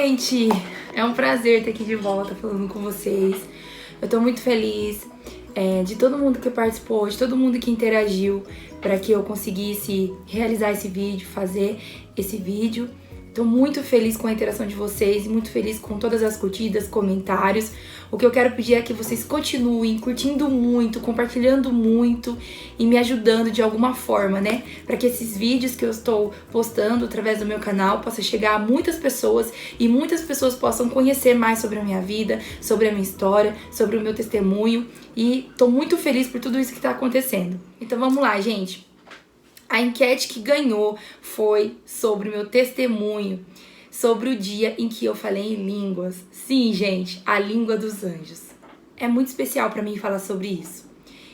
gente! É um prazer estar aqui de volta falando com vocês. Eu tô muito feliz de todo mundo que participou, de todo mundo que interagiu para que eu conseguisse realizar esse vídeo, fazer esse vídeo. Tô muito feliz com a interação de vocês, muito feliz com todas as curtidas, comentários. O que eu quero pedir é que vocês continuem curtindo muito, compartilhando muito e me ajudando de alguma forma, né? Para que esses vídeos que eu estou postando através do meu canal possam chegar a muitas pessoas e muitas pessoas possam conhecer mais sobre a minha vida, sobre a minha história, sobre o meu testemunho. E tô muito feliz por tudo isso que tá acontecendo. Então vamos lá, gente. A enquete que ganhou foi sobre o meu testemunho, sobre o dia em que eu falei em línguas. Sim, gente, a língua dos anjos. É muito especial para mim falar sobre isso.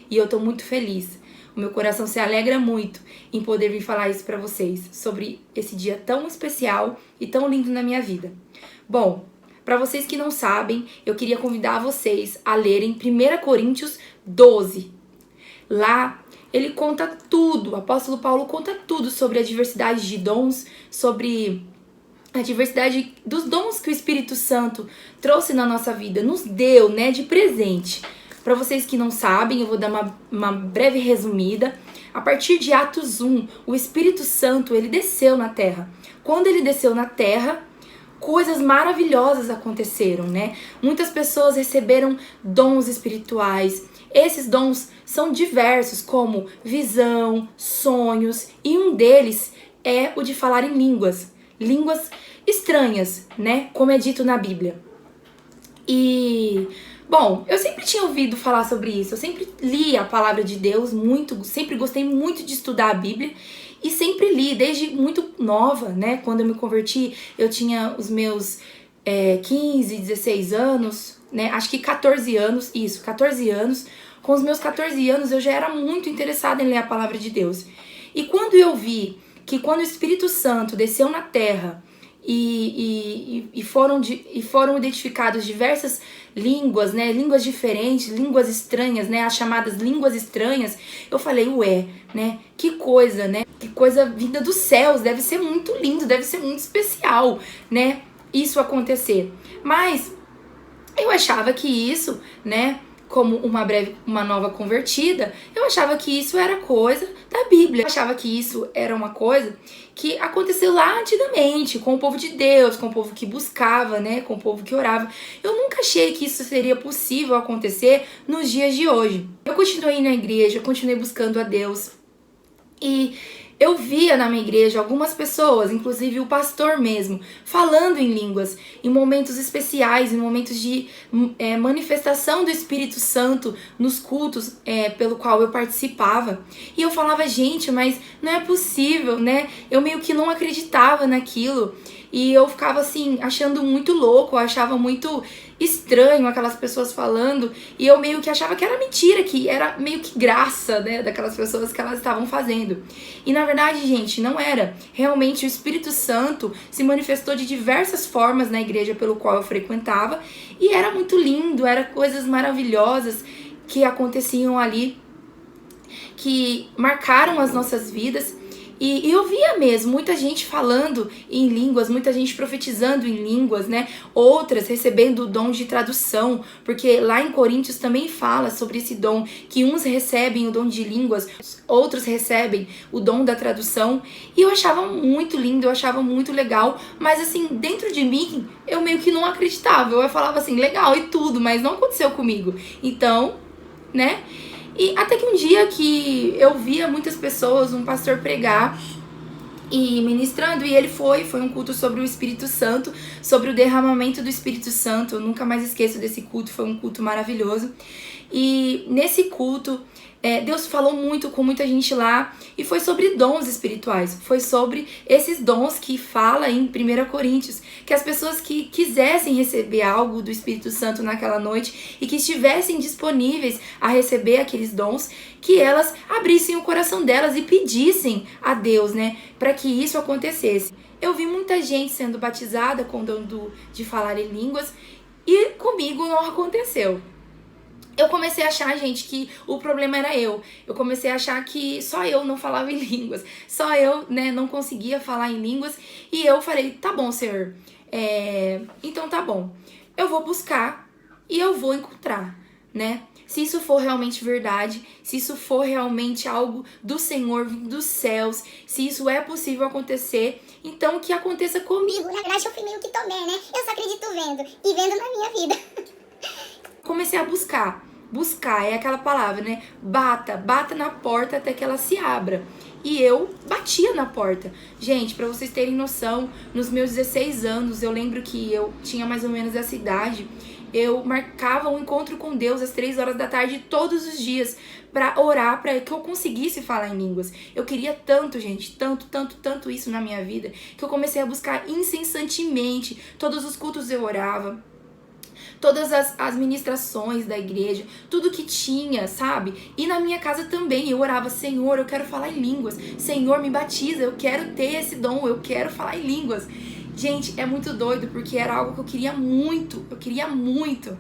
E eu tô muito feliz. O meu coração se alegra muito em poder vir falar isso para vocês, sobre esse dia tão especial e tão lindo na minha vida. Bom, para vocês que não sabem, eu queria convidar vocês a lerem 1 Coríntios 12. Lá ele conta tudo, o apóstolo Paulo conta tudo sobre a diversidade de dons, sobre a diversidade dos dons que o Espírito Santo trouxe na nossa vida, nos deu, né, de presente. Para vocês que não sabem, eu vou dar uma breve resumida. A partir de Atos 1, o Espírito Santo, ele desceu na terra. Quando ele desceu na terra, coisas maravilhosas aconteceram, né? Muitas pessoas receberam dons espirituais. Esses dons são diversos, como visão, sonhos, e um deles é o de falar em línguas estranhas, né? Como é dito na Bíblia. E, bom, eu sempre tinha ouvido falar sobre isso, eu sempre li a palavra de Deus muito, sempre gostei muito de estudar a Bíblia, e sempre li, desde muito nova, né? Quando eu me converti, eu tinha os meus 15, 16 anos, né? Acho que 14 anos, isso, 14 anos. Com os meus 14 anos, eu já era muito interessada em ler a palavra de Deus. E quando eu vi que quando o Espírito Santo desceu na terra e foram identificadas diversas línguas, né? Línguas diferentes, línguas estranhas, né? As chamadas línguas estranhas, eu falei, ué, né? Que coisa, né? Que coisa vinda dos céus, deve ser muito lindo, deve ser muito especial, né? Isso acontecer. Mas eu achava que isso, né? Como uma nova convertida, eu achava que isso era coisa da Bíblia. Eu achava que isso era uma coisa que aconteceu lá antigamente, com o povo de Deus, com o povo que buscava, né, com o povo que orava. Eu nunca achei que isso seria possível acontecer nos dias de hoje. Eu continuei na igreja, eu continuei buscando a Deus. E eu via na minha igreja algumas pessoas, inclusive o pastor mesmo, falando em línguas, em momentos especiais, em momentos de manifestação do Espírito Santo nos cultos pelo qual eu participava. E eu falava, gente, mas não é possível, né? Eu meio que não acreditava naquilo. E eu ficava assim, achando muito louco, eu achava muito estranho aquelas pessoas falando, e eu meio que achava que era mentira, que era meio que graça, né, daquelas pessoas que elas estavam fazendo. E na verdade, gente, não era. Realmente o Espírito Santo se manifestou de diversas formas na igreja pelo qual eu frequentava, e era muito lindo, eram coisas maravilhosas que aconteciam ali, que marcaram as nossas vidas. E eu via mesmo muita gente falando em línguas, muita gente profetizando em línguas, né? Outras recebendo o dom de tradução, porque lá em Coríntios também fala sobre esse dom, que uns recebem o dom de línguas, outros recebem o dom da tradução. E eu achava muito lindo, eu achava muito legal, mas assim, dentro de mim, eu meio que não acreditava. Eu falava assim, legal e tudo, mas não aconteceu comigo. Então, né? E até que um dia que eu via muitas pessoas, um pastor pregar e ministrando, e ele foi um culto sobre o Espírito Santo, sobre o derramamento do Espírito Santo. Eu nunca mais esqueço desse culto, foi um culto maravilhoso. E nesse culto, Deus falou muito com muita gente lá, e foi sobre dons espirituais, foi sobre esses dons que fala em 1 Coríntios, que as pessoas que quisessem receber algo do Espírito Santo naquela noite e que estivessem disponíveis a receber aqueles dons, que elas abrissem o coração delas e pedissem a Deus, né, para que isso acontecesse. Eu vi muita gente sendo batizada com o dom de falar em línguas, e comigo não aconteceu. Eu comecei a achar, gente, que o problema era eu. Eu comecei a achar que só eu não falava em línguas. Só eu, né, não conseguia falar em línguas. E eu falei, tá bom, Senhor. Então tá bom. Eu vou buscar e eu vou encontrar, né? Se isso for realmente verdade, se isso for realmente algo do Senhor, dos céus, se isso é possível acontecer, então que aconteça comigo. Na verdade, eu fui meio que Tomé, né? Eu só acredito vendo e vendo na minha vida. Comecei a buscar. Buscar é aquela palavra, né? Bata na porta até que ela se abra. E eu batia na porta. Gente, pra vocês terem noção, nos meus 16 anos, eu lembro que eu tinha mais ou menos essa idade, eu marcava um encontro com Deus às 3 horas da tarde todos os dias pra orar, pra que eu conseguisse falar em línguas. Eu queria tanto, gente, tanto isso na minha vida, que eu comecei a buscar incessantemente. Todos os cultos eu orava. Todas as ministrações da igreja, tudo que tinha, sabe? E na minha casa também, eu orava, Senhor, eu quero falar em línguas. Senhor, me batiza, eu quero ter esse dom, eu quero falar em línguas. Gente, é muito doido, porque era algo que eu queria muito.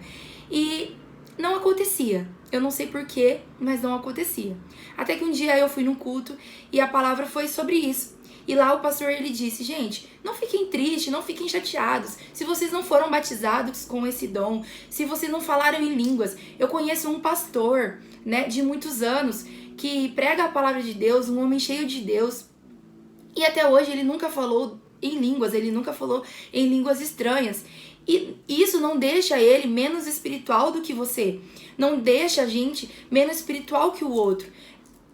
E não acontecia. Eu não sei porquê, mas não acontecia. Até que um dia eu fui num culto e a palavra foi sobre isso. E lá o pastor, ele disse, gente, não fiquem tristes, não fiquem chateados. Se vocês não foram batizados com esse dom, se vocês não falaram em línguas. Eu conheço um pastor, né, de muitos anos, que prega a palavra de Deus, um homem cheio de Deus. E até hoje ele nunca falou em línguas, ele nunca falou em línguas estranhas. E isso não deixa ele menos espiritual do que você. Não deixa a gente menos espiritual que o outro.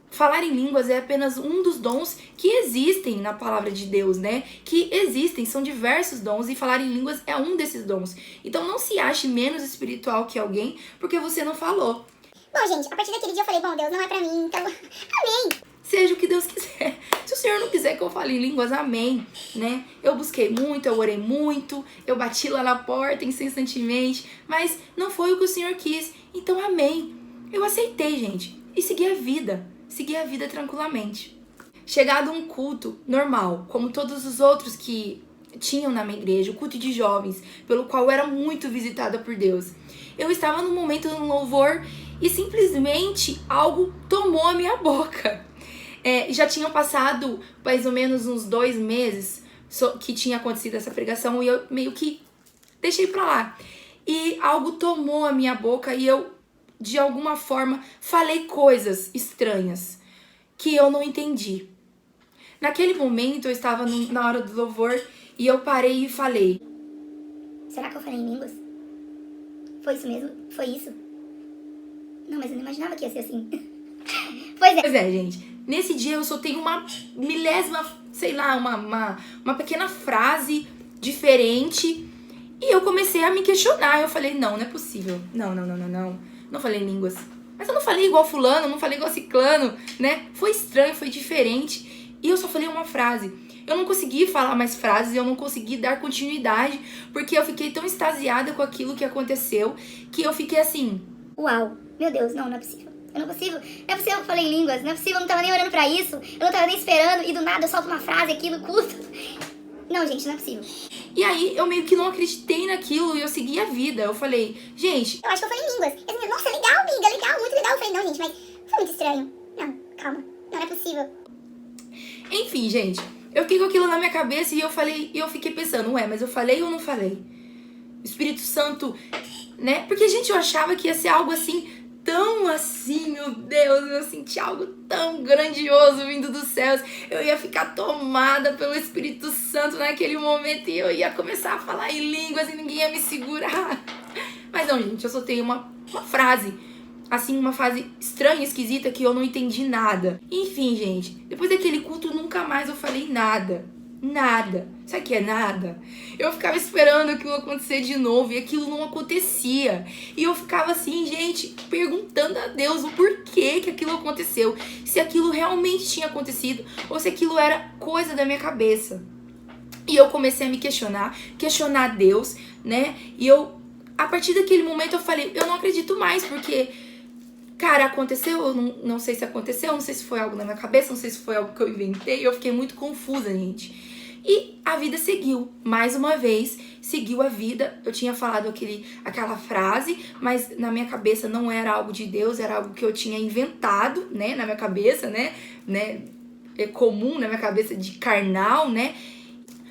Falar em línguas é apenas um dos dons que existem na palavra de Deus, né? Que existem, são diversos dons e falar em línguas é um desses dons. Então não se ache menos espiritual que alguém porque você não falou. Bom, gente, a partir daquele dia eu falei, bom, Deus não é pra mim, então amém. Seja o que Deus quiser. Se o Senhor não quiser que eu fale em línguas, amém, né? Eu busquei muito, eu orei muito, eu bati lá na porta incessantemente, mas não foi o que o Senhor quis, então amém. Eu aceitei, gente, e segui a vida tranquilamente. Chegado um culto normal, como todos os outros que tinham na minha igreja, o culto de jovens, pelo qual eu era muito visitada por Deus. Eu estava num momento de louvor e simplesmente algo tomou a minha boca. Já tinham passado mais ou menos uns 2 meses que tinha acontecido essa pregação e eu meio que deixei pra lá. E algo tomou a minha boca e eu, de alguma forma, falei coisas estranhas que eu não entendi. Naquele momento eu estava na hora do louvor e eu parei e falei, Será que eu falei em línguas? Foi isso mesmo? Foi isso? Não, mas eu não imaginava que ia ser assim. Pois é, gente. Nesse dia eu soltei uma milésima, sei lá, uma pequena frase diferente e eu comecei a me questionar. Eu falei, não é possível. Não falei em línguas. Mas eu não falei igual fulano, não falei igual ciclano, né? Foi estranho, foi diferente. E eu só falei uma frase. Eu não consegui falar mais frases, eu não consegui dar continuidade, porque eu fiquei tão extasiada com aquilo que aconteceu, que eu fiquei assim... Uau, meu Deus, não é possível. Não é possível que eu falei em línguas, não é possível, eu não tava nem orando pra isso, eu não tava nem esperando, e do nada eu solto uma frase aqui no culto. Não, gente, não é possível. E aí eu meio que não acreditei naquilo e eu segui a vida. Eu falei, gente... Eu acho que eu falei em línguas. Eu falei, nossa, legal, amiga, legal, muito legal. Eu falei, não, gente, mas foi muito estranho. Não, calma, não é possível. Enfim, gente, eu fiquei com aquilo na minha cabeça e eu fiquei pensando, mas eu falei ou não falei? Espírito Santo, né? Porque, gente, eu achava que ia ser algo assim... tão assim, meu Deus, eu senti algo tão grandioso vindo dos céus. Eu ia ficar tomada pelo Espírito Santo naquele momento e eu ia começar a falar em línguas e ninguém ia me segurar. Mas não, gente, eu soltei uma frase, assim, uma frase estranha, esquisita, que eu não entendi nada. Enfim, gente, depois daquele culto nunca mais eu falei nada. Nada. Sabe o que é nada? Eu ficava esperando aquilo acontecer de novo e aquilo não acontecia. E eu ficava assim, gente, perguntando a Deus o porquê que aquilo aconteceu. Se aquilo realmente tinha acontecido ou se aquilo era coisa da minha cabeça. E eu comecei a me questionar Deus, né? E a partir daquele momento eu falei, eu não acredito mais, porque... cara, aconteceu, eu não sei se aconteceu, não sei se foi algo na minha cabeça, não sei se foi algo que eu inventei, eu fiquei muito confusa, gente. E a vida seguiu, mais uma vez, seguiu a vida. Eu tinha falado aquela frase, mas na minha cabeça não era algo de Deus, era algo que eu tinha inventado, né, na minha cabeça, né, é comum na minha cabeça de carnal, né.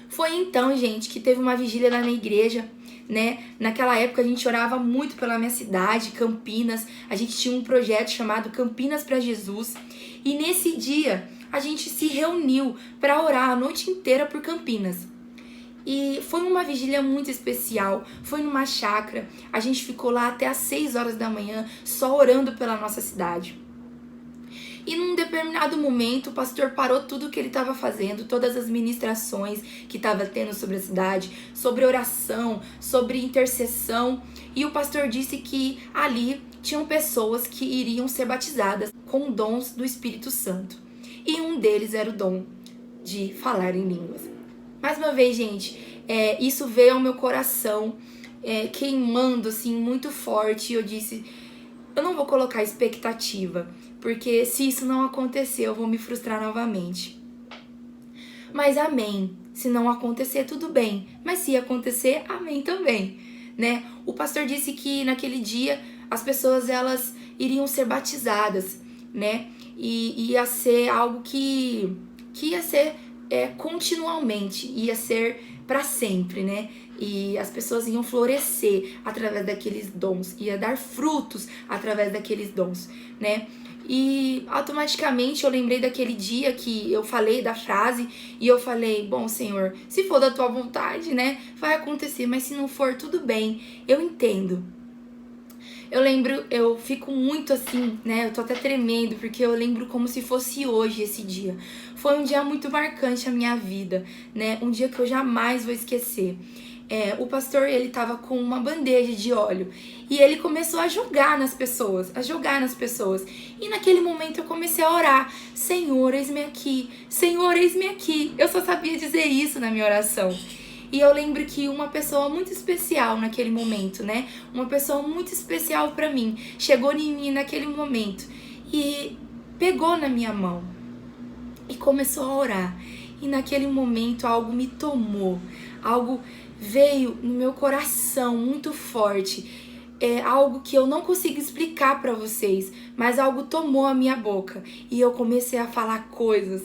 Foi então, gente, que teve uma vigília na minha igreja, né? Naquela época a gente orava muito pela minha cidade, Campinas. A gente tinha um projeto chamado Campinas para Jesus. E nesse dia a gente se reuniu para orar a noite inteira por Campinas. E foi uma vigília muito especial, foi numa chácara. A gente ficou lá até às 6 horas da manhã só orando pela nossa cidade. E num determinado momento, o pastor parou tudo o que ele estava fazendo, todas as ministrações que estava tendo sobre a cidade, sobre oração, sobre intercessão. E o pastor disse que ali tinham pessoas que iriam ser batizadas com dons do Espírito Santo. E um deles era o dom de falar em línguas. Mais uma vez, gente, isso veio ao meu coração, queimando assim muito forte. E eu disse, eu não vou colocar expectativa, porque se isso não acontecer, eu vou me frustrar novamente. Mas amém. Se não acontecer, tudo bem. Mas se acontecer, amém também, né? O pastor disse que naquele dia as pessoas elas iriam ser batizadas, né? E ia ser algo que ia ser continuamente, ia ser para sempre, né? E as pessoas iam florescer através daqueles dons, ia dar frutos através daqueles dons, né? E automaticamente eu lembrei daquele dia que eu falei da frase e eu falei, bom, Senhor, se for da tua vontade, né, vai acontecer, mas se não for, tudo bem, eu entendo. Eu lembro, eu fico muito assim, né, eu tô até tremendo, porque eu lembro como se fosse hoje esse dia. Foi um dia muito marcante na minha vida, né, um dia que eu jamais vou esquecer. O pastor, ele tava com uma bandeja de óleo e ele começou a jogar nas pessoas, E naquele momento eu comecei a orar, Senhor, eis-me aqui, Senhor, eis-me aqui. Eu só sabia dizer isso na minha oração. E eu lembro que uma pessoa muito especial naquele momento, né? Uma pessoa muito especial pra mim, chegou em mim naquele momento e pegou na minha mão e começou a orar. E naquele momento algo me tomou, algo veio no meu coração muito forte, algo que eu não consigo explicar pra vocês, mas algo tomou a minha boca e eu comecei a falar coisas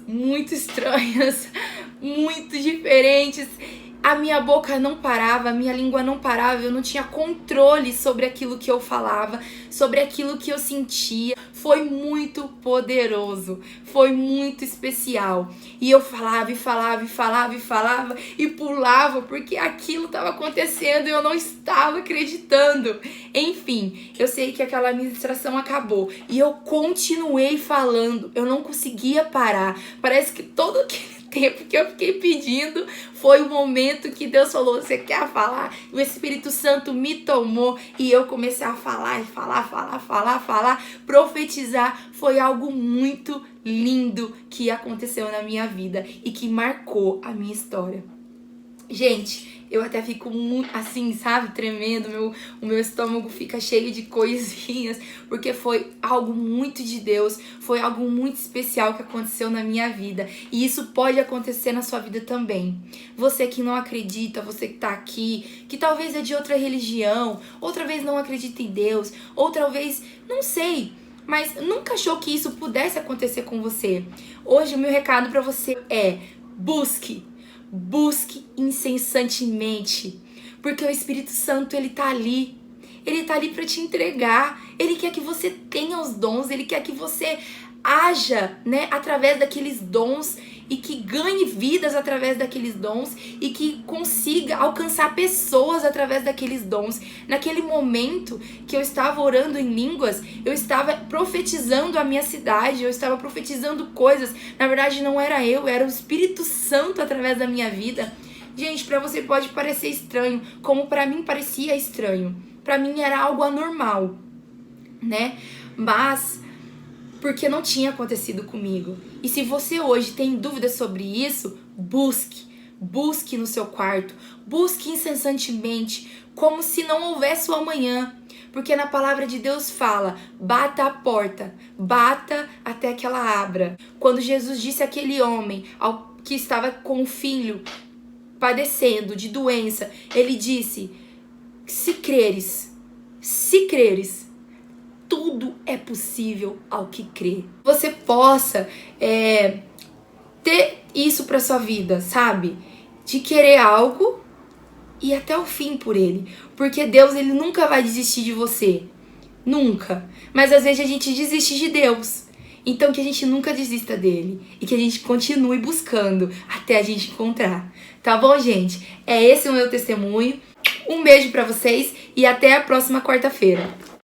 muito estranhas, muito diferentes. A minha boca não parava, a minha língua não parava, eu não tinha controle sobre aquilo que eu falava, sobre aquilo que eu sentia. Foi muito poderoso, foi muito especial. E eu falava e pulava, porque aquilo estava acontecendo e eu não estava acreditando. Enfim, eu sei que aquela ministração acabou e eu continuei falando, eu não conseguia parar. Parece que todo aquele tempo que eu fiquei pedindo foi o momento que Deus falou, você quer falar? O Espírito Santo me tomou e eu comecei a falar, profetizar. Foi algo muito lindo que aconteceu na minha vida e que marcou a minha história. Gente, eu até fico muito assim, sabe, tremendo, o meu estômago fica cheio de coisinhas, porque foi algo muito de Deus, foi algo muito especial que aconteceu na minha vida, e isso pode acontecer na sua vida também. Você que não acredita, você que tá aqui, que talvez é de outra religião, outra vez não acredita em Deus, outra vez, não sei, mas nunca achou que isso pudesse acontecer com você. Hoje o meu recado pra você é: busque incessantemente, porque o Espírito Santo, ele tá ali para te entregar, ele quer que você tenha os dons, ele quer que você haja, né, através daqueles dons e que ganhe vidas através daqueles dons e que consiga alcançar pessoas através daqueles dons. Naquele momento que eu estava orando em línguas, eu estava profetizando a minha cidade, eu estava profetizando coisas. Na verdade não era eu, era o Espírito Santo através da minha vida. Gente, pra você pode parecer estranho, como pra mim parecia estranho. Pra mim era algo anormal, né? Mas porque não tinha acontecido comigo. E se você hoje tem dúvidas sobre isso, busque no seu quarto, busque incessantemente, como se não houvesse o amanhã. Porque na palavra de Deus fala, bata a porta, bata até que ela abra. Quando Jesus disse àquele homem, que estava com um filho padecendo de doença, ele disse: se creres, tudo é possível ao que crê. Você possa ter isso pra sua vida, sabe? De querer algo e até o fim por ele. Porque Deus, ele nunca vai desistir de você. Nunca. Mas às vezes a gente desiste de Deus. Então que a gente nunca desista dele. E que a gente continue buscando até a gente encontrar. Tá bom, gente? É esse o meu testemunho. Um beijo pra vocês e até a próxima quarta-feira.